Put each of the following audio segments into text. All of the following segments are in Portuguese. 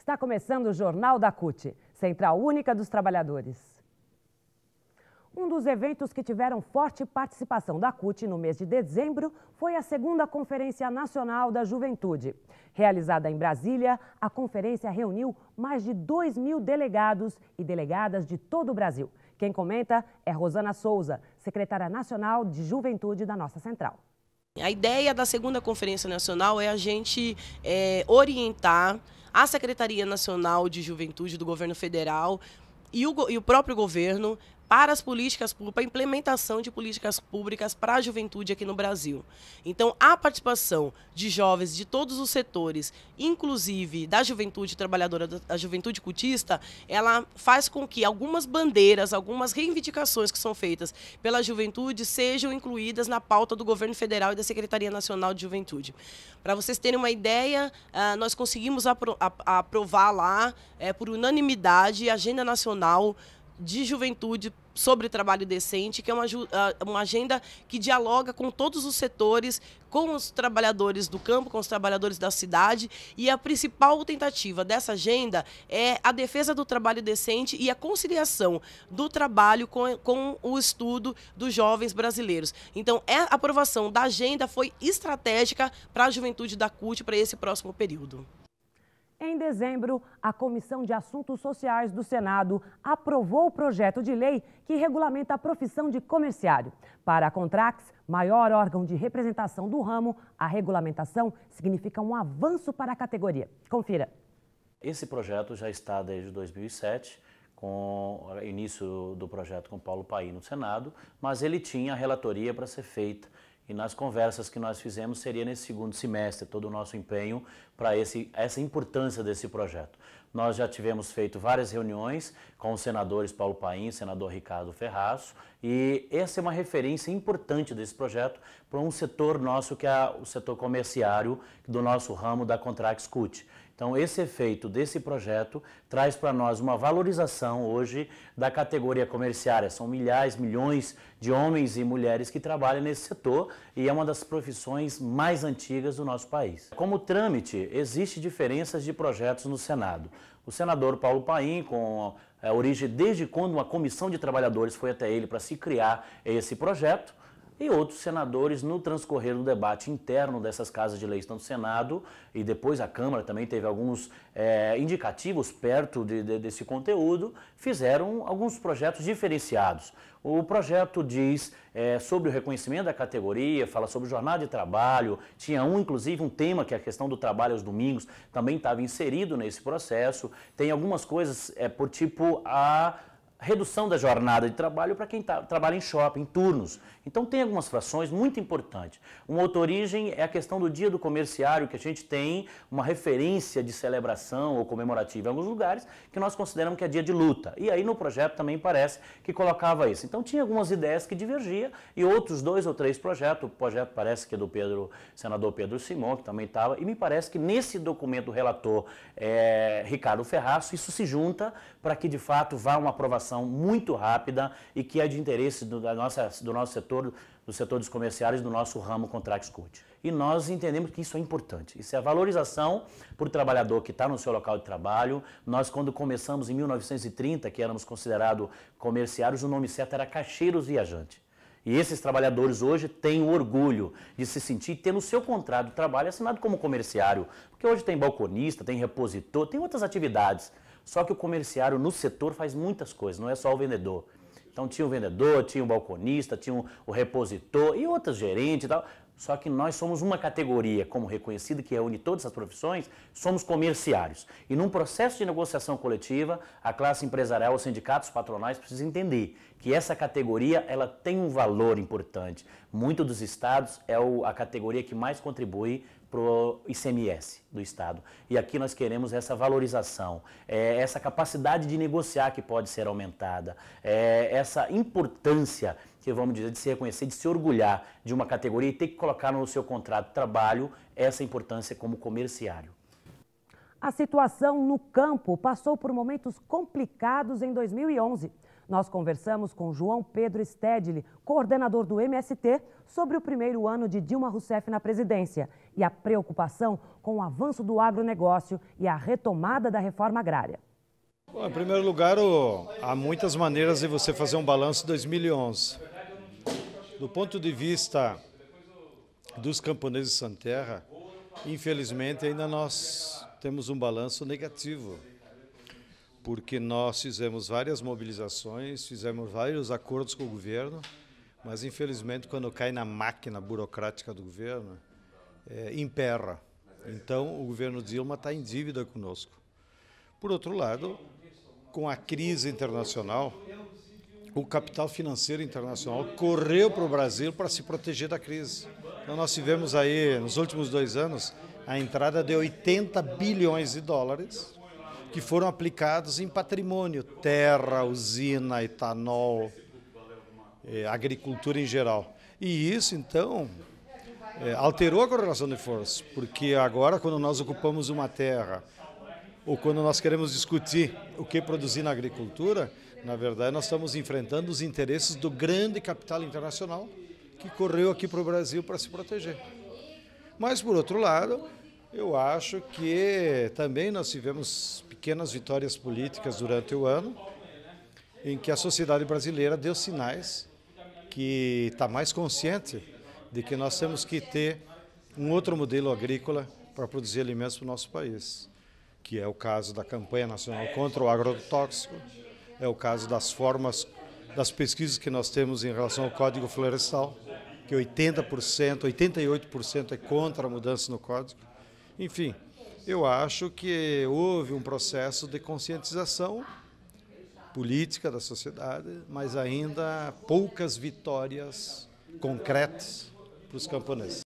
Está começando o Jornal da CUT, Central Única dos Trabalhadores. Um dos eventos que tiveram forte participação da CUT no mês de dezembro foi a segunda Conferência Nacional da Juventude. Realizada em Brasília, a conferência reuniu mais de 2.000 delegados e delegadas de todo o Brasil. Quem comenta é Rosana Souza, secretária nacional de Juventude da nossa central. A ideia da segunda Conferência Nacional é a gente orientar a Secretaria Nacional de Juventude do Governo Federal e o próprio governo para as políticas públicas, para a implementação de políticas públicas para a juventude aqui no Brasil. Então, a participação de jovens de todos os setores, inclusive da juventude trabalhadora, da juventude cutista, ela faz com que algumas bandeiras, algumas reivindicações que são feitas pela juventude sejam incluídas na pauta do governo federal e da Secretaria Nacional de Juventude. Para vocês terem uma ideia, nós conseguimos aprovar lá, por unanimidade, a Agenda Nacional de Juventude sobre Trabalho Decente, que é uma agenda que dialoga com todos os setores, com os trabalhadores do campo, com os trabalhadores da cidade, e a principal tentativa dessa agenda é a defesa do trabalho decente e a conciliação do trabalho com o estudo dos jovens brasileiros. Então, a aprovação da agenda foi estratégica para a juventude da CUT para esse próximo período. Em dezembro, a Comissão de Assuntos Sociais do Senado aprovou o projeto de lei que regulamenta a profissão de comerciário. Para a Contrax, maior órgão de representação do ramo, a regulamentação significa um avanço para a categoria. Confira. Esse projeto já está desde 2007, com o início do projeto com Paulo Paim no Senado, mas ele tinha a relatoria para ser feita. E nas conversas que nós fizemos seria nesse segundo semestre todo o nosso empenho para essa importância desse projeto. Nós já tivemos feito várias reuniões com os senadores Paulo Paim, senador Ricardo Ferraz, e essa é uma referência importante desse projeto para um setor nosso que é o setor comerciário do nosso ramo da Contrax CUT. Então, esse efeito desse projeto traz para nós uma valorização hoje da categoria comerciária. São milhões de homens e mulheres que trabalham nesse setor e é uma das profissões mais antigas do nosso país. Como trâmite, existem diferenças de projetos no Senado. O senador Paulo Paim, com a origem desde quando uma comissão de trabalhadores foi até ele para se criar esse projeto, e outros senadores, no transcorrer do debate interno dessas casas de leis, tanto no Senado e depois a Câmara também teve alguns indicativos perto desse conteúdo, fizeram alguns projetos diferenciados. O projeto diz sobre o reconhecimento da categoria, fala sobre jornada de trabalho, tinha inclusive um tema que é a questão do trabalho aos domingos, também estava inserido nesse processo. Tem algumas coisas por tipo a redução da jornada de trabalho para quem trabalha em shopping, em turnos. Então tem algumas frações muito importantes. Uma outra origem é a questão do dia do comerciário, que a gente tem uma referência de celebração ou comemorativa em alguns lugares, que nós consideramos que é dia de luta. E aí no projeto também parece que colocava isso. Então tinha algumas ideias que divergiam e outros 2 ou 3 projetos. O projeto parece que é do senador Pedro Simão, que também estava, e me parece que nesse documento do relator Ricardo Ferraz, isso se junta para que de fato vá uma aprovação muito rápida e que é de interesse do nosso setor, do setor dos comerciários, do nosso ramo Contrax CUT. E nós entendemos que isso é importante. Isso é a valorização para o trabalhador que está no seu local de trabalho. Nós, quando começamos em 1930, que éramos considerados comerciários, o nome certo era caixeiros viajantes. E esses trabalhadores hoje têm o orgulho de se sentir ter no seu contrato de trabalho assinado como comerciário. Porque hoje tem balconista, tem repositor, tem outras atividades. Só que o comerciário no setor faz muitas coisas, não é só o vendedor. Então tinha o vendedor, tinha o balconista, tinha o repositor e outros gerentes e tal. Só que nós somos uma categoria, como reconhecida, que reúne todas as profissões, somos comerciários. E num processo de negociação coletiva, a classe empresarial, os sindicatos patronais precisam entender que essa categoria ela tem um valor importante. Muitos dos estados é a categoria que mais contribui para o ICMS do Estado. E aqui nós queremos essa valorização, essa capacidade de negociar que pode ser aumentada, essa importância que vamos dizer de se reconhecer, de se orgulhar de uma categoria e ter que colocar no seu contrato de trabalho essa importância como comerciário. A situação no campo passou por momentos complicados em 2011. Nós conversamos com João Pedro Stedley, coordenador do MST, sobre o primeiro ano de Dilma Rousseff na presidência e a preocupação com o avanço do agronegócio e a retomada da reforma agrária. Bom, em primeiro lugar, há muitas maneiras de você fazer um balanço de 2011. Do ponto de vista dos camponeses sem terra, infelizmente ainda nós temos um balanço negativo, porque nós fizemos várias mobilizações, fizemos vários acordos com o governo, mas infelizmente quando cai na máquina burocrática do governo, emperra. Então o governo Dilma está em dívida conosco. Por outro lado, com a crise internacional, o capital financeiro internacional correu para o Brasil para se proteger da crise. Então nós tivemos aí, nos últimos 2 anos, a entrada de 80 bilhões de dólares que foram aplicados em patrimônio, terra, usina, etanol, agricultura em geral. E isso, então, alterou a correlação de forças, porque agora, quando nós ocupamos uma terra, ou quando nós queremos discutir o que produzir na agricultura, na verdade, nós estamos enfrentando os interesses do grande capital internacional que correu aqui para o Brasil para se proteger. Mas, por outro lado, eu acho que também nós tivemos pequenas vitórias políticas durante o ano, em que a sociedade brasileira deu sinais que está mais consciente de que nós temos que ter um outro modelo agrícola para produzir alimentos para o nosso país, que é o caso da campanha nacional contra o agrotóxico, é o caso das formas, das pesquisas que nós temos em relação ao Código Florestal, que 80%, 88% é contra a mudança no Código. Enfim, eu acho que houve um processo de conscientização política da sociedade, mas ainda poucas vitórias concretas para os camponeses.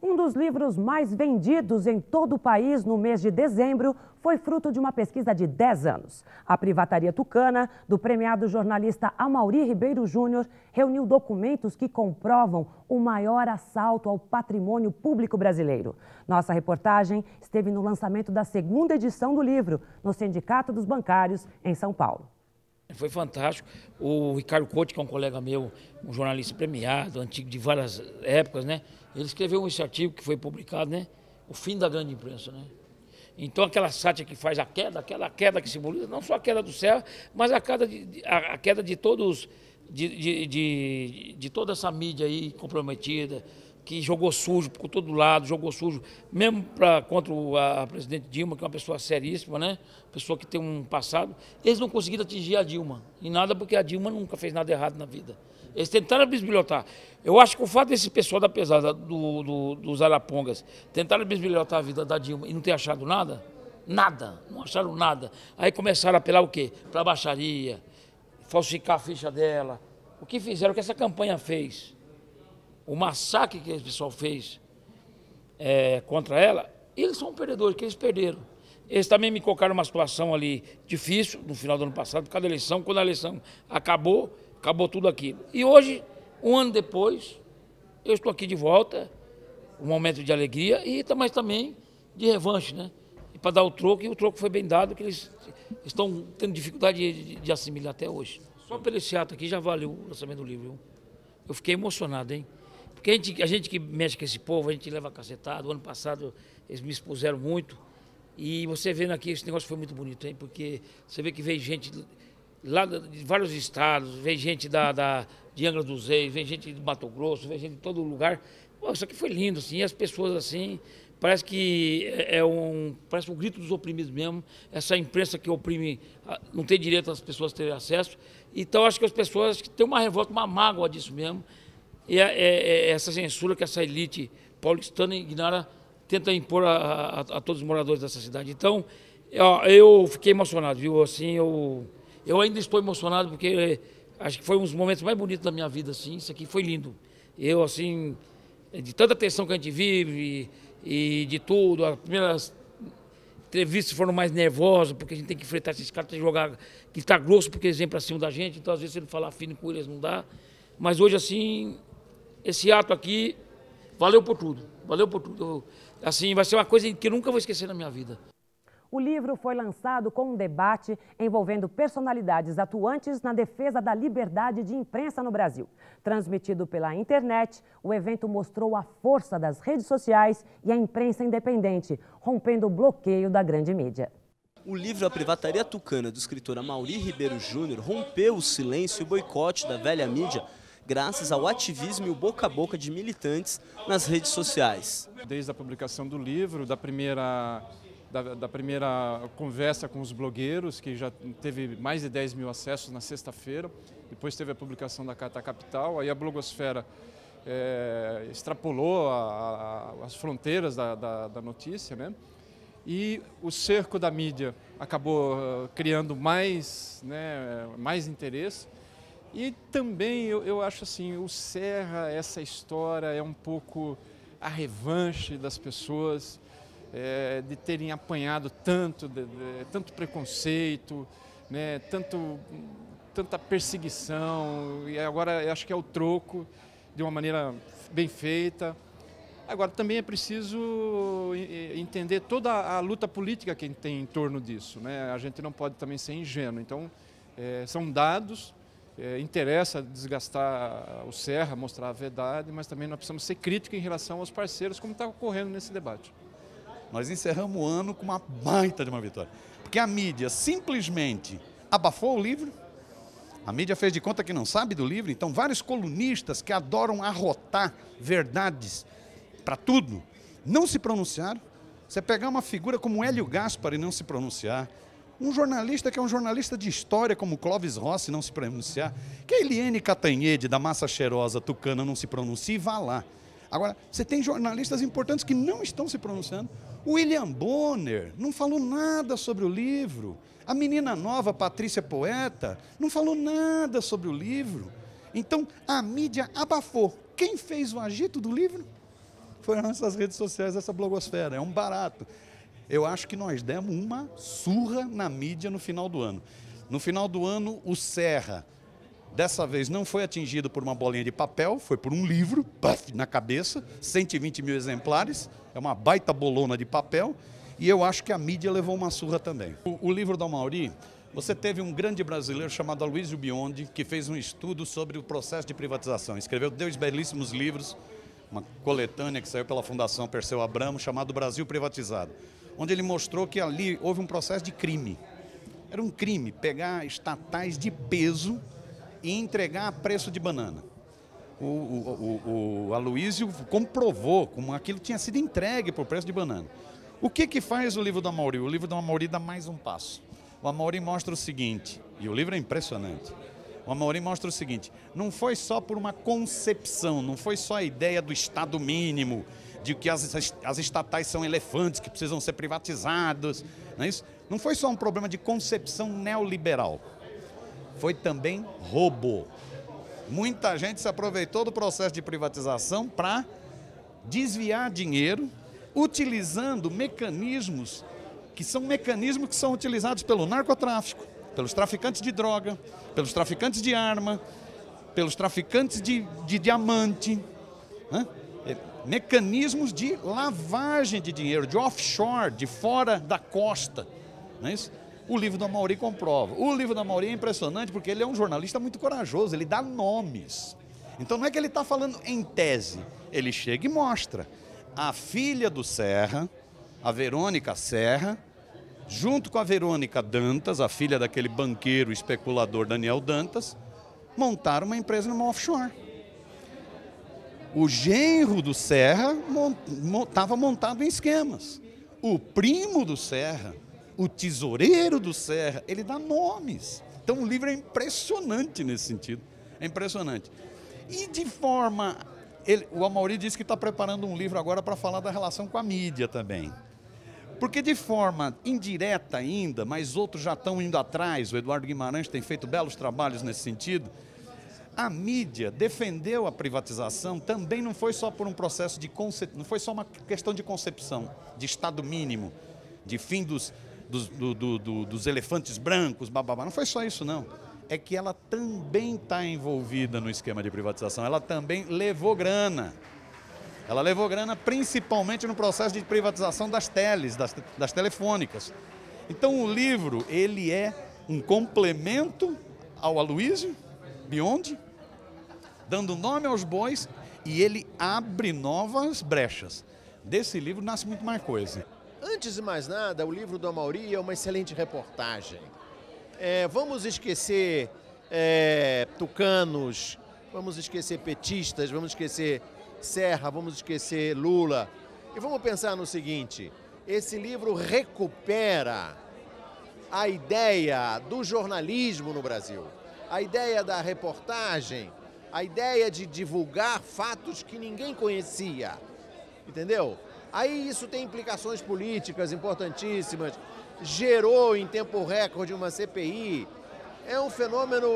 Um dos livros mais vendidos em todo o país no mês de dezembro foi fruto de uma pesquisa de 10 anos. A Privataria Tucana, do premiado jornalista Amaury Ribeiro Júnior, reuniu documentos que comprovam o maior assalto ao patrimônio público brasileiro. Nossa reportagem esteve no lançamento da 2ª edição do livro, no Sindicato dos Bancários, em São Paulo. Foi fantástico. O Ricardo Couto, que é um colega meu, um jornalista premiado, antigo de várias épocas, né? Ele escreveu esse artigo que foi publicado, né? O fim da grande imprensa, né? Então aquela sátira que faz aquela queda que simboliza não só a queda do céu, mas a queda de todos, de toda essa mídia aí comprometida, que jogou sujo por todo lado, jogou sujo, mesmo contra a presidente Dilma, que é uma pessoa seríssima, né? Pessoa que tem um passado. Eles não conseguiram atingir a Dilma, em nada, porque a Dilma nunca fez nada errado na vida. Eles tentaram bisbilhotar. Eu acho que o fato desse pessoal da pesada, dos arapongas, tentaram bisbilhotar a vida da Dilma e não ter achado nada, não acharam nada. Aí começaram a apelar o quê? Para a baixaria, falsificar a ficha dela. O que fizeram, o que essa campanha fez? O massacre que esse pessoal fez contra ela, eles são perdedores, que eles perderam. Eles também me colocaram numa situação ali difícil, no final do ano passado, por causa da eleição. Quando a eleição acabou tudo aquilo. E hoje, um ano depois, eu estou aqui de volta, um momento de alegria, mas também de revanche, né? E para dar o troco, e o troco foi bem dado, que eles estão tendo dificuldade de assimilar até hoje. Só pelo esse ato aqui já valeu o lançamento do livro. Eu fiquei emocionado, hein? Porque a gente que mexe com esse povo, a gente leva cacetada. O ano passado eles me expuseram muito. E você vendo aqui, esse negócio foi muito bonito, hein? Porque você vê que veio gente lá de vários estados, veio gente de Angra dos Reis, veio gente de Mato Grosso, veio gente de todo lugar. Pô, isso aqui foi lindo, assim, e as pessoas assim, parece que parece um grito dos oprimidos mesmo, essa imprensa que oprime, não tem direito às pessoas terem acesso. Então acho que as pessoas têm uma revolta, uma mágoa disso mesmo. E essa censura que essa elite paulistana ignora, tenta impor a todos os moradores dessa cidade. Então, eu fiquei emocionado, viu? Assim, eu ainda estou emocionado porque acho que foi um dos momentos mais bonitos da minha vida, assim. Isso aqui foi lindo. Eu, assim, de tanta tensão que a gente vive e de tudo, as primeiras entrevistas foram mais nervosas, porque a gente tem que enfrentar esses caras, tem que jogar, que tá grosso porque eles vêm para cima da gente, então às vezes se ele falar fino com eles não dá. Mas hoje, assim, esse ato aqui valeu por tudo, valeu por tudo. Assim, vai ser uma coisa que eu nunca vou esquecer na minha vida. O livro foi lançado com um debate envolvendo personalidades atuantes na defesa da liberdade de imprensa no Brasil. Transmitido pela internet, o evento mostrou a força das redes sociais e a imprensa independente, rompendo o bloqueio da grande mídia. O livro A Privataria Tucana, do escritor Amaury Ribeiro Júnior, rompeu o silêncio e o boicote da velha mídia graças ao ativismo e o boca a boca de militantes nas redes sociais. Desde a publicação do livro, da primeira conversa com os blogueiros, que já teve mais de 10 mil acessos na sexta-feira, depois teve a publicação da Carta Capital, aí a blogosfera extrapolou as fronteiras da notícia, né? E o cerco da mídia acabou criando mais interesse. E também eu acho assim, o Serra, essa história é um pouco a revanche das pessoas de terem apanhado tanto preconceito, né, tanta perseguição, e agora eu acho que é o troco de uma maneira bem feita. Agora também é preciso entender toda a luta política que tem em torno disso, né? A gente não pode também ser ingênuo. Então, são dados. Interessa desgastar o Serra, mostrar a verdade, mas também nós precisamos ser críticos em relação aos parceiros, como está ocorrendo nesse debate. Nós encerramos o ano com uma baita de uma vitória, porque a mídia simplesmente abafou o livro, a mídia fez de conta que não sabe do livro, então vários colunistas que adoram arrotar verdades para tudo, não se pronunciaram. Você pegar uma figura como Hélio Gaspari e não se pronunciar, um jornalista que é um jornalista de história como Clóvis Rossi não se pronunciar, que a Eliane Catanhede da Massa Cheirosa Tucana não se pronuncia e vá lá. Agora, você tem jornalistas importantes que não estão se pronunciando. O William Bonner não falou nada sobre o livro. A menina nova, Patrícia Poeta, não falou nada sobre o livro. Então, a mídia abafou. Quem fez o agito do livro? Foram essas redes sociais, essa blogosfera. É um barato. Eu acho que nós demos uma surra na mídia no final do ano. No final do ano, o Serra, dessa vez, não foi atingido por uma bolinha de papel, foi por um livro, puff, na cabeça, 120 mil exemplares, é uma baita bolona de papel, e eu acho que a mídia levou uma surra também. O livro do Amaury, você teve um grande brasileiro chamado Aloysio Biondi, que fez um estudo sobre o processo de privatização, escreveu 2 belíssimos livros, uma coletânea que saiu pela Fundação Perseu Abramo, chamado Brasil Privatizado, onde ele mostrou que ali houve um processo de crime. Era um crime pegar estatais de peso e entregar a preço de banana. O Aloysio comprovou como aquilo tinha sido entregue por preço de banana. O que faz o livro do Amaury? O livro do Amaury dá mais um passo. O Amaury mostra o seguinte, e o livro é impressionante, o Amaury mostra o seguinte, não foi só por uma concepção, não foi só a ideia do Estado mínimo, de que as estatais são elefantes que precisam ser privatizados, não é isso? Não foi só um problema de concepção neoliberal, foi também roubo. Muita gente se aproveitou do processo de privatização para desviar dinheiro, utilizando mecanismos que são utilizados pelo narcotráfico, pelos traficantes de droga, pelos traficantes de arma, pelos traficantes de diamante, né? Mecanismos de lavagem de dinheiro, de offshore, de fora da costa, não é isso? O livro do Amaury comprova. O livro do Amaury é impressionante porque ele é um jornalista muito corajoso, ele dá nomes. Então não é que ele está falando em tese, ele chega e mostra. A filha do Serra, a Verônica Serra, junto com a Verônica Dantas, a filha daquele banqueiro especulador Daniel Dantas, montaram uma empresa numa offshore. O genro do Serra estava montado em esquemas. O primo do Serra, o tesoureiro do Serra, ele dá nomes. Então o livro é impressionante nesse sentido. É impressionante. E de forma... o Amaury disse que está preparando um livro agora para falar da relação com a mídia também. Porque de forma indireta ainda, mas outros já estão indo atrás, o Eduardo Guimarães tem feito belos trabalhos nesse sentido, a mídia defendeu a privatização também não foi só por um processo de não foi só uma questão de concepção, de Estado mínimo, de fim dos elefantes brancos, bababá. Não foi só isso, não. É que ela também está envolvida no esquema de privatização, ela também levou grana. Ela levou grana principalmente no processo de privatização das teles, das telefônicas. Então o livro, ele é um complemento ao Aloysio Biondi, dando nome aos bois, e ele abre novas brechas. Desse livro nasce muito mais coisa. Antes de mais nada, o livro do Amaury é uma excelente reportagem. Vamos esquecer tucanos, vamos esquecer petistas, vamos esquecer Serra, vamos esquecer Lula. E vamos pensar no seguinte, esse livro recupera a ideia do jornalismo no Brasil, a ideia da reportagem, a ideia de divulgar fatos que ninguém conhecia, entendeu? Aí isso tem implicações políticas importantíssimas, gerou em tempo recorde uma CPI, é um fenômeno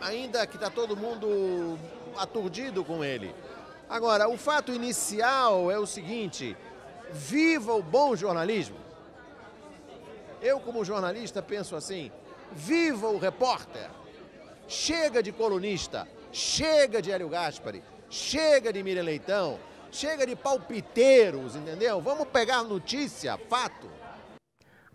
ainda que está todo mundo aturdido com ele. Agora, o fato inicial é o seguinte, viva o bom jornalismo. Eu, como jornalista, penso assim, viva o repórter. Chega de colunista, chega de Hélio Gaspari, chega de Miriam Leitão, chega de palpiteiros, entendeu? Vamos pegar notícia, fato.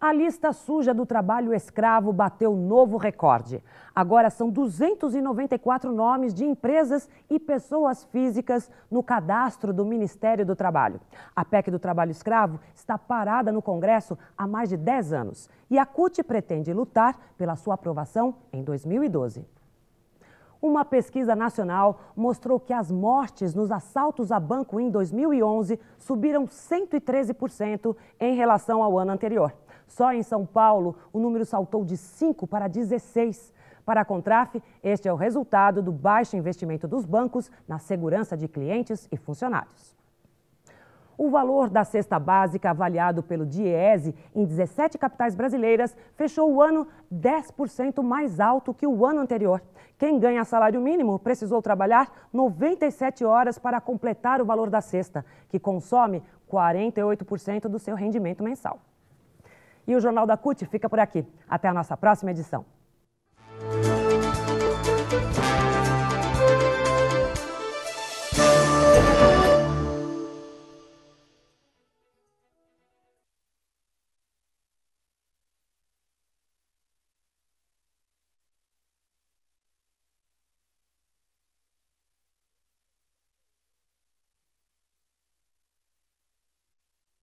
A lista suja do trabalho escravo bateu novo recorde. Agora são 294 nomes de empresas e pessoas físicas no cadastro do Ministério do Trabalho. A PEC do trabalho escravo está parada no Congresso há mais de 10 anos e a CUT pretende lutar pela sua aprovação em 2012. Uma pesquisa nacional mostrou que as mortes nos assaltos a banco em 2011 subiram 113% em relação ao ano anterior. Só em São Paulo, o número saltou de 5 para 16. Para a Contraf, este é o resultado do baixo investimento dos bancos na segurança de clientes e funcionários. O valor da cesta básica avaliado pelo DIEESE em 17 capitais brasileiras fechou o ano 10% mais alto que o ano anterior. Quem ganha salário mínimo precisou trabalhar 97 horas para completar o valor da cesta, que consome 48% do seu rendimento mensal. E o Jornal da CUT fica por aqui. Até a nossa próxima edição.